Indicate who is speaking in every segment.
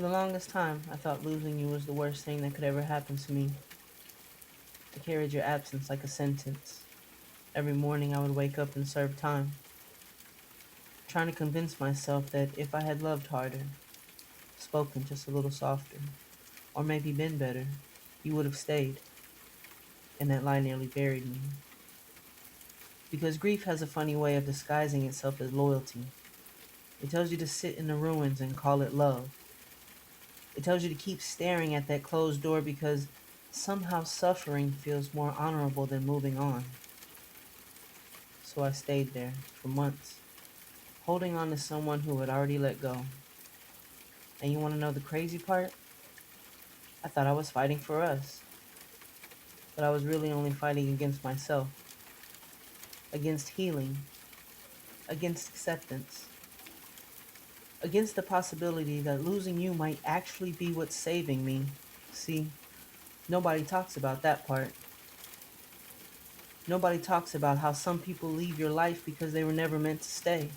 Speaker 1: For the longest time, I thought losing you was the worst thing that could ever happen to me. I carried your absence like a sentence. Every morning I would wake up and serve time, trying to convince myself that if I had loved harder, spoken just a little softer, or maybe been better, you would have stayed, and that lie nearly buried me. Because grief has a funny way of disguising itself as loyalty. It tells you to sit in the ruins and call it love. It tells you to keep staring at that closed door because somehow suffering feels more honorable than moving on. So I stayed there for months, holding on to someone who had already let go. And you want to know the crazy part? I thought I was fighting for us, but I was really only fighting against myself, against healing, against acceptance, against the possibility that losing you might actually be what's saving me. See, nobody talks about that part. Nobody talks about how some people leave your life because they were never meant to stay.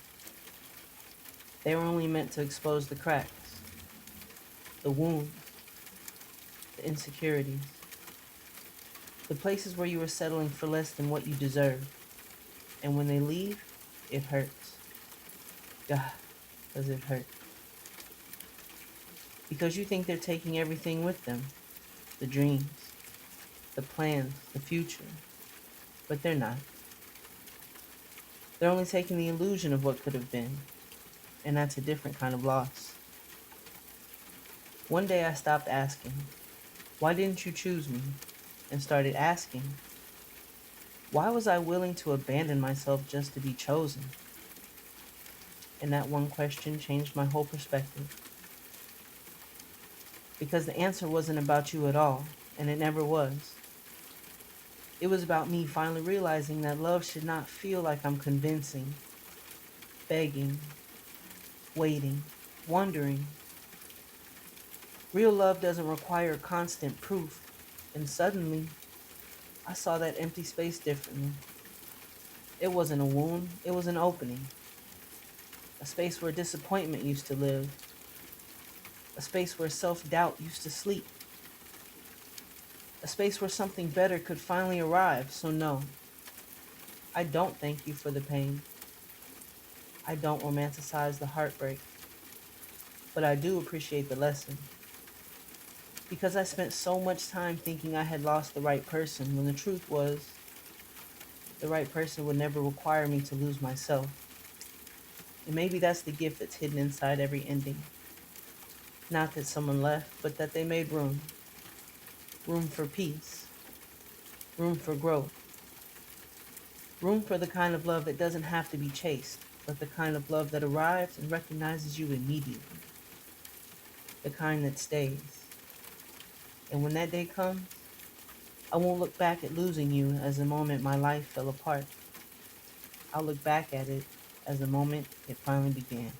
Speaker 1: They were only meant to expose the cracks, the wounds, the insecurities, the places where you were settling for less than what you deserve. And when they leave, it hurts. God, does it hurt. Because you think they're taking everything with them, the dreams, the plans, the future. But they're not. They're only taking the illusion of what could have been. And that's a different kind of loss. One day I stopped asking, why didn't you choose me? And started asking, why was I willing to abandon myself just to be chosen? And that one question changed my whole perspective. Because the answer wasn't about you at all, and it never was. It was about me finally realizing that love should not feel like I'm convincing, begging, waiting, wondering. Real love doesn't require constant proof. And suddenly, I saw that empty space differently. It wasn't a wound, it was an opening. A space where disappointment used to live. A space where self-doubt used to sleep. A space where something better could finally arrive. So no, I don't thank you for the pain. I don't romanticize the heartbreak. But I do appreciate the lesson. Because I spent so much time thinking I had lost the right person when the truth was the right person would never require me to lose myself. And maybe that's the gift that's hidden inside every ending. Not that someone left, but that they made room. Room for peace. Room for growth. Room for the kind of love that doesn't have to be chased, but the kind of love that arrives and recognizes you immediately. The kind that stays. And when that day comes, I won't look back at losing you as the moment my life fell apart. I'll look back at it as the moment it finally began.